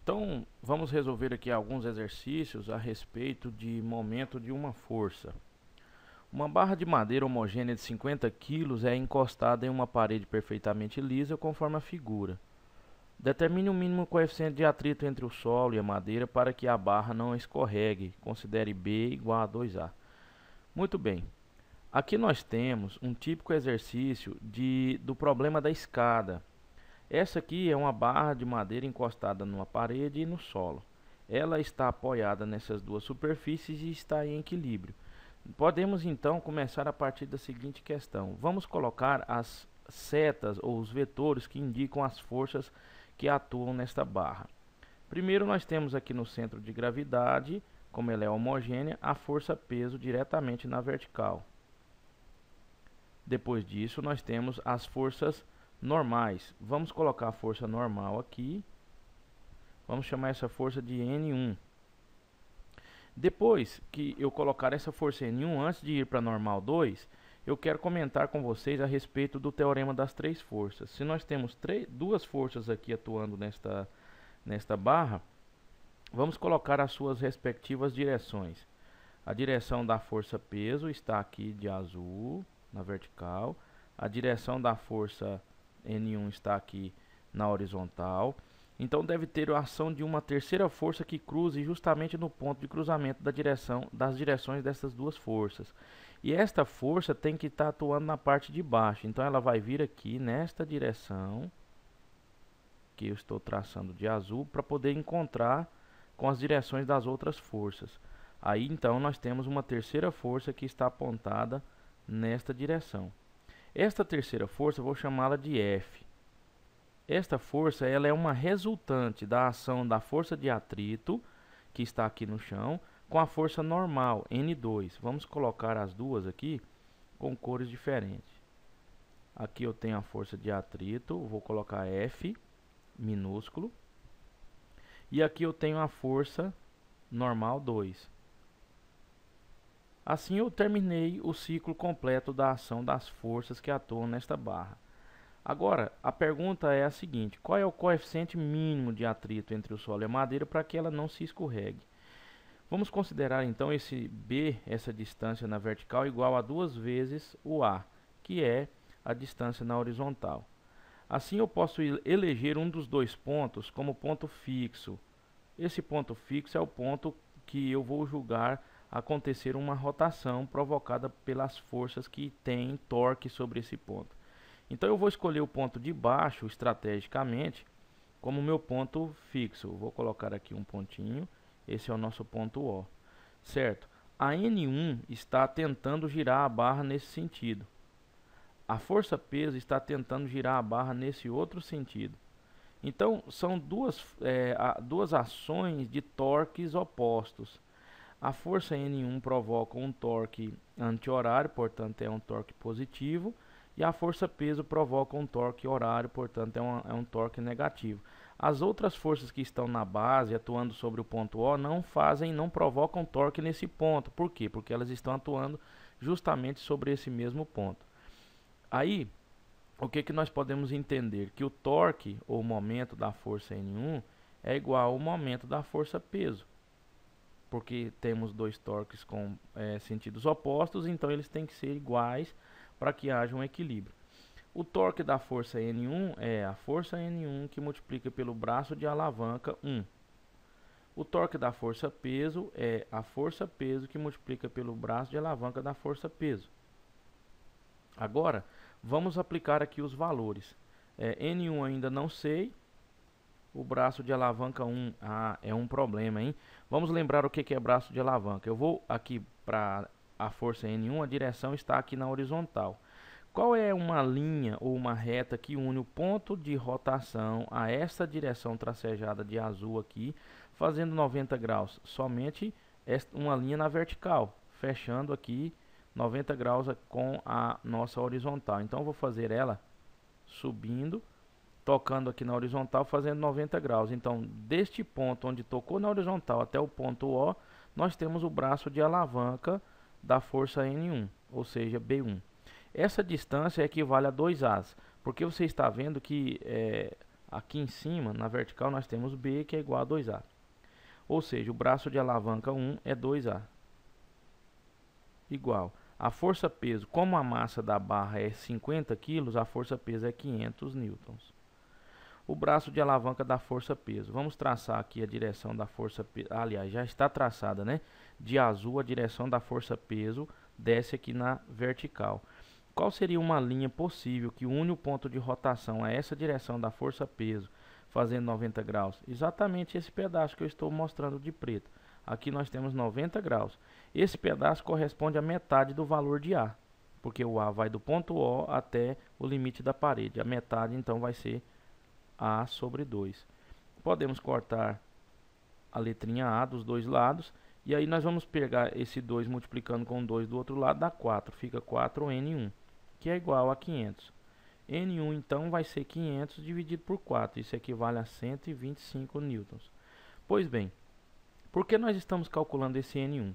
Então, vamos resolver aqui alguns exercícios a respeito de momento de uma força. Uma barra de madeira homogênea de 50 kg é encostada em uma parede perfeitamente lisa conforme a figura. Determine o mínimo coeficiente de atrito entre o solo e a madeira para que a barra não escorregue. Considere B igual a 2A. Muito bem. Aqui nós temos um típico exercício do problema da escada. Essa aqui é uma barra de madeira encostada numa parede e no solo. Ela está apoiada nessas duas superfícies e está em equilíbrio. Podemos então começar a partir da seguinte questão. Vamos colocar as setas ou os vetores que indicam as forças que atuam nesta barra. Primeiro nós temos aqui no centro de gravidade, como ela é homogênea, a força-peso diretamente na vertical. Depois disso nós temos as forças normais. Vamos colocar a força normal aqui. Vamos chamar essa força de N1. Depois que eu colocar essa força N1, antes de ir para normal 2, eu quero comentar com vocês a respeito do teorema das três forças. Se nós temos duas forças aqui atuando nesta barra, vamos colocar as suas respectivas direções. A direção da força peso está aqui de azul, na vertical. A direção da força N1 está aqui na horizontal. Então deve ter a ação de uma terceira força que cruze justamente no ponto de cruzamento das direções dessas duas forças. E esta força tem que estar atuando na parte de baixo. Então ela vai vir aqui nesta direção que eu estou traçando de azul para poder encontrar com as direções das outras forças. Aí então nós temos uma terceira força que está apontada nesta direção. Esta terceira força eu vou chamá-la de F. Esta força ela é uma resultante da ação da força de atrito, que está aqui no chão, com a força normal, N2. Vamos colocar as duas aqui com cores diferentes. Aqui eu tenho a força de atrito, vou colocar F, minúsculo. E aqui eu tenho a força normal 2. Assim eu terminei o ciclo completo da ação das forças que atuam nesta barra. Agora, a pergunta é a seguinte: qual é o coeficiente mínimo de atrito entre o solo e a madeira para que ela não se escorregue? Vamos considerar então esse B, essa distância na vertical, igual a 2 vezes o A, que é a distância na horizontal. Assim eu posso eleger um dos dois pontos como ponto fixo. Esse ponto fixo é o ponto que eu vou julgar acontecer uma rotação provocada pelas forças que têm torque sobre esse ponto. Então eu vou escolher o ponto de baixo estrategicamente como meu ponto fixo. Vou colocar aqui um pontinho. Esse é o nosso ponto O. Certo? A N1 está tentando girar a barra nesse sentido. A força peso está tentando girar a barra nesse outro sentido. Então são duas ações de torques opostos. A força N1 provoca um torque anti-horário, portanto é um torque positivo. E a força peso provoca um torque horário, portanto é um torque negativo. As outras forças que estão na base, atuando sobre o ponto O, não provocam torque nesse ponto. Por quê? Porque elas estão atuando justamente sobre esse mesmo ponto. Aí, o que nós podemos entender? Que o torque, ou momento da força N1, é igual ao momento da força peso. Porque temos dois torques com sentidos opostos, então eles têm que ser iguais para que haja um equilíbrio. O torque da força N1 é a força N1 que multiplica pelo braço de alavanca 1. O torque da força peso é a força peso que multiplica pelo braço de alavanca da força peso. Agora, vamos aplicar aqui os valores. N1 ainda não sei. O braço de alavanca 1 é um problema, hein? Vamos lembrar o que é braço de alavanca. Eu vou aqui para a força N1, a direção está aqui na horizontal. Qual é uma linha ou uma reta que une o ponto de rotação a esta direção tracejada de azul aqui, fazendo 90 graus? Somente uma linha na vertical, fechando aqui 90 graus com a nossa horizontal. Então eu vou fazer ela subindo, tocando aqui na horizontal, fazendo 90 graus. Então, deste ponto onde tocou na horizontal até o ponto O, nós temos o braço de alavanca da força N1, ou seja, B1. Essa distância equivale a 2 As, porque você está vendo que aqui em cima, na vertical, nós temos B, que é igual a 2A. Ou seja, o braço de alavanca 1 é 2A. Igual. A força-peso, como a massa da barra é 50 kg, a força-peso é 500 newtons. O braço de alavanca da força-peso. Vamos traçar aqui a direção da força-peso. Aliás, já está traçada, né? De azul, a direção da força-peso desce aqui na vertical. Qual seria uma linha possível que une o ponto de rotação a essa direção da força-peso, fazendo 90 graus? Exatamente esse pedaço que eu estou mostrando de preto. Aqui nós temos 90 graus. Esse pedaço corresponde à metade do valor de A, porque o A vai do ponto O até o limite da parede. A metade, então, vai ser A sobre 2. Podemos cortar a letrinha A dos dois lados. E aí nós vamos pegar esse 2 multiplicando com 2 do outro lado, dá 4. Fica 4N1, que é igual a 500. N1, então, vai ser 500 dividido por 4. Isso equivale a 125 newtons. Pois bem, por que nós estamos calculando esse N1?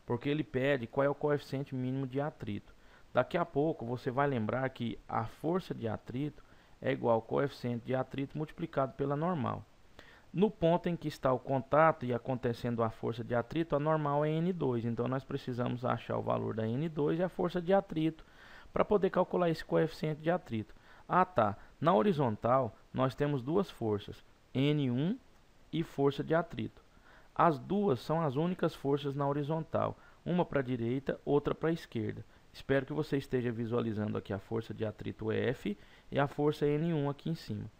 Porque ele pede qual é o coeficiente mínimo de atrito. Daqui a pouco você vai lembrar que a força de atrito é igual ao coeficiente de atrito multiplicado pela normal. No ponto em que está o contato e acontecendo a força de atrito, a normal é N2. Então nós precisamos achar o valor da N2 e a força de atrito para poder calcular esse coeficiente de atrito. Ah, tá. Na horizontal nós temos duas forças, N1 e força de atrito. As duas são as únicas forças na horizontal, uma para a direita, outra para a esquerda. Espero que você esteja visualizando aqui a força de atrito F e a força N1 aqui em cima.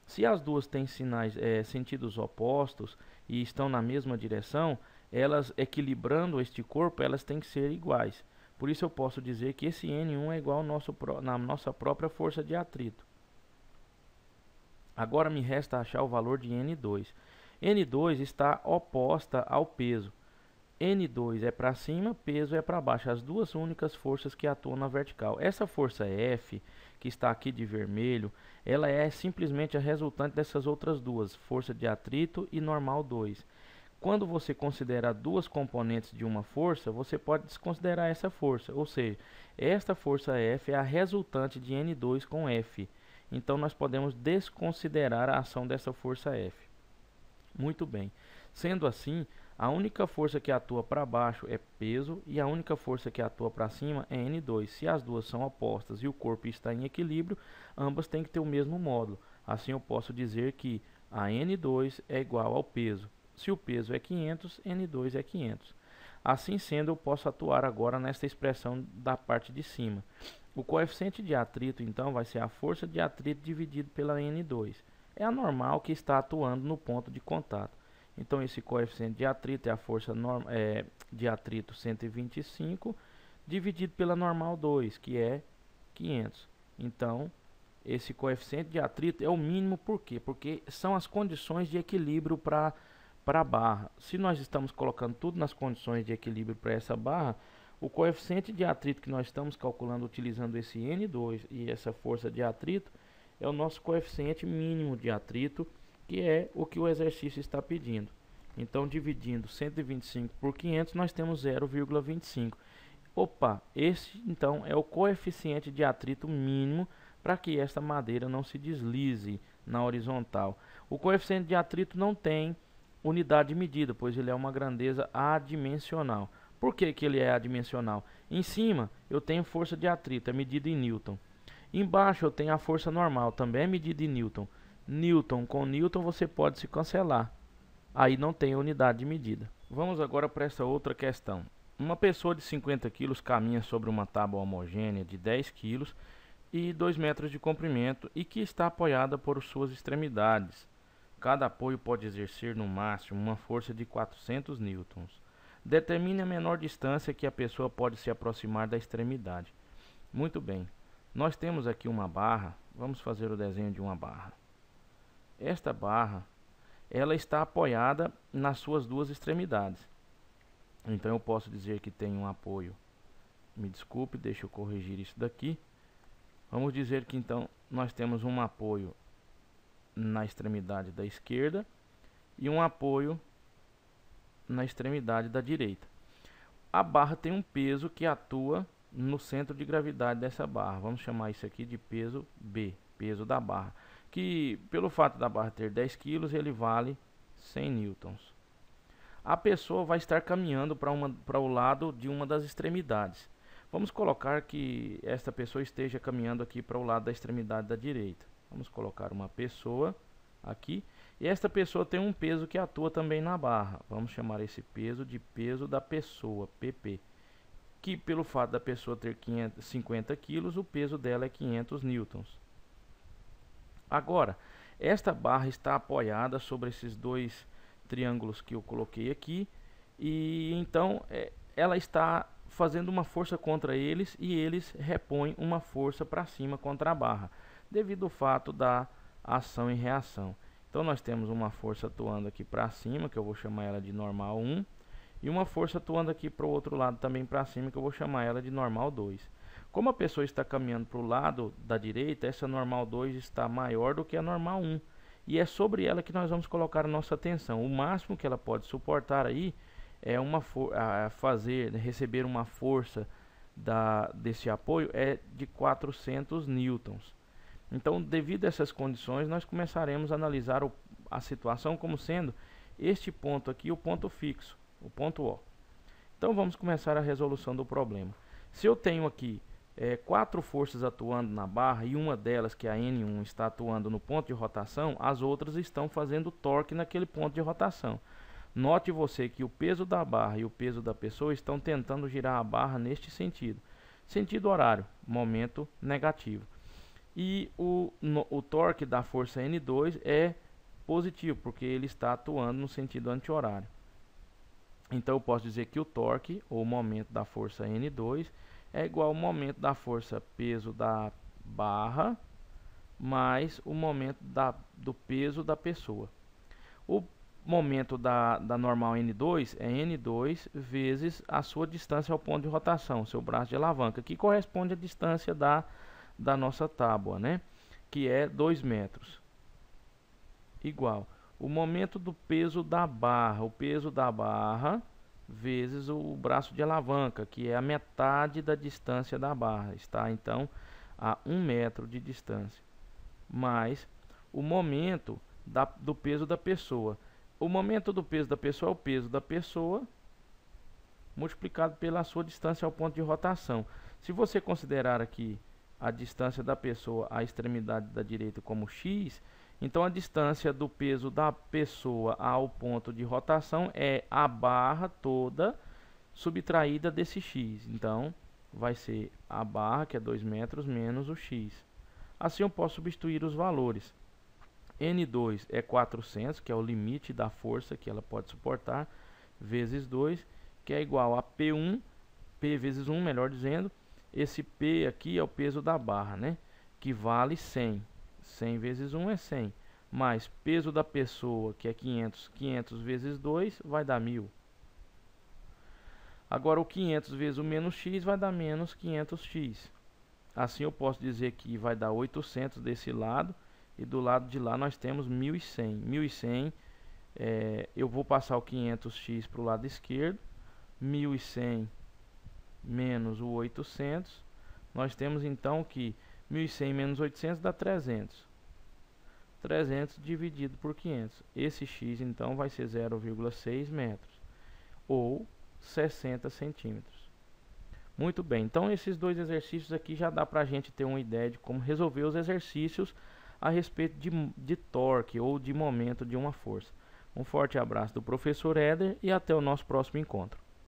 Se as duas têm sentidos opostos e estão na mesma direção, elas equilibrando este corpo, elas têm que ser iguais. Por isso eu posso dizer que esse N1 é igual na nossa própria força de atrito. Agora me resta achar o valor de N2. N2 está oposta ao peso. N2 é para cima, peso é para baixo. As duas únicas forças que atuam na vertical. Essa força F, que está aqui de vermelho, ela é simplesmente a resultante dessas outras duas, força de atrito e normal 2. Quando você considera duas componentes de uma força, você pode desconsiderar essa força. Ou seja, esta força F é a resultante de N2 com F. Então nós podemos desconsiderar a ação dessa força F. Muito bem. Sendo assim, a única força que atua para baixo é peso e a única força que atua para cima é N2. Se as duas são opostas e o corpo está em equilíbrio, ambas têm que ter o mesmo módulo. Assim eu posso dizer que a N2 é igual ao peso. Se o peso é 500, N2 é 500. Assim sendo, eu posso atuar agora nesta expressão da parte de cima. O coeficiente de atrito, então, vai ser a força de atrito dividido pela N2. É a normal que está atuando no ponto de contato. Então, esse coeficiente de atrito é a força de atrito 125, dividido pela normal 2, que é 500. Então, esse coeficiente de atrito é o mínimo, por quê? Porque são as condições de equilíbrio para a barra. Se nós estamos colocando tudo nas condições de equilíbrio para essa barra, o coeficiente de atrito que nós estamos calculando utilizando esse N2 e essa força de atrito é o nosso coeficiente mínimo de atrito, que é o que o exercício está pedindo. Então, dividindo 125 por 500, nós temos 0,25. Opa, esse então é o coeficiente de atrito mínimo para que esta madeira não se deslize na horizontal. O coeficiente de atrito não tem unidade de medida, pois ele é uma grandeza adimensional. Por que ele é adimensional? Em cima eu tenho força de atrito, é medida em Newton. Embaixo eu tenho a força normal, também é medida em Newton. Newton com Newton você pode se cancelar. Aí não tem unidade de medida. Vamos agora para essa outra questão. Uma pessoa de 50 kg caminha sobre uma tábua homogênea de 10 kg e 2 metros de comprimento e que está apoiada por suas extremidades. Cada apoio pode exercer no máximo uma força de 400 newtons. Determine a menor distância que a pessoa pode se aproximar da extremidade. Muito bem. Nós temos aqui uma barra. Vamos fazer o desenho de uma barra. Esta barra, ela está apoiada nas suas duas extremidades. Então eu posso dizer que tem um apoio. Me desculpe, deixa eu corrigir isso daqui. Vamos dizer que então nós temos um apoio na extremidade da esquerda e um apoio na extremidade da direita. A barra tem um peso que atua no centro de gravidade dessa barra. Vamos chamar isso aqui de peso B, peso da barra. que pelo fato da barra ter 10 kg, ele vale 100 newtons. A pessoa vai estar caminhando para o lado de uma das extremidades. Vamos colocar que esta pessoa esteja caminhando aqui para o lado da extremidade da direita. Vamos colocar uma pessoa aqui. E esta pessoa tem um peso que atua também na barra. Vamos chamar esse peso de peso da pessoa, PP. Que pelo fato da pessoa ter 50 kg, o peso dela é 500 newtons. Agora, esta barra está apoiada sobre esses dois triângulos que eu coloquei aqui. E então ela está fazendo uma força contra eles e eles repõem uma força para cima contra a barra, devido ao fato da ação e reação. Então nós temos uma força atuando aqui para cima, que eu vou chamar ela de normal 1, e uma força atuando aqui para o outro lado também para cima, que eu vou chamar ela de normal 2. Como a pessoa está caminhando para o lado da direita, essa normal 2 está maior do que a normal 1, e é sobre ela que nós vamos colocar a nossa atenção. O máximo que ela pode suportar aí é receber uma força desse apoio é de 400 newtons. Então, devido a essas condições, nós começaremos a analisar a situação como sendo este ponto aqui o ponto fixo, o ponto O. Então, vamos começar a resolução do problema. Se eu tenho aqui 4 forças atuando na barra e uma delas, que é a N1, está atuando no ponto de rotação, as outras estão fazendo torque naquele ponto de rotação. Note você que o peso da barra e o peso da pessoa estão tentando girar a barra neste sentido. Sentido horário, momento negativo. E o torque da força N2 é positivo, porque ele está atuando no sentido anti-horário. Então eu posso dizer que o torque, ou momento da força N2, é igual ao momento da força peso da barra, mais o momento do peso da pessoa. O momento da normal N2 é N2 vezes a sua distância ao ponto de rotação, seu braço de alavanca, que corresponde à distância da nossa tábua, né? Que é 2 metros. Igual o momento do peso da barra, o peso da barra vezes o braço de alavanca, que é a metade da distância da barra, está então a 1 metro de distância, mais o momento do peso da pessoa. O momento do peso da pessoa é o peso da pessoa multiplicado pela sua distância ao ponto de rotação. Se você considerar aqui a distância da pessoa à extremidade da direita como x, então a distância do peso da pessoa ao ponto de rotação é a barra toda subtraída desse x. Então vai ser a barra, que é 2 metros, menos o x. Assim eu posso substituir os valores. N2 é 400, que é o limite da força que ela pode suportar, vezes 2, que é igual a P1, P vezes 1, melhor dizendo. Esse P aqui é o peso da barra, né? Que vale 100. 100 vezes 1 é 100. Mais peso da pessoa, que é 500. 500 vezes 2 vai dar 1000. Agora o 500 vezes o menos x vai dar menos 500x. Assim eu posso dizer que vai dar 800 desse lado. E do lado de lá nós temos 1100. 1100, eu vou passar o 500x para o lado esquerdo. 1100 menos o 800. Nós temos então que 1100 menos 800 dá 300. 300 dividido por 500. Esse x então vai ser 0,6 metros. Ou 60 centímetros. Muito bem, então esses dois exercícios aqui já dá para a gente ter uma ideia de como resolver os exercícios a respeito de torque ou de momento de uma força. Um forte abraço do professor Éder e até o nosso próximo encontro.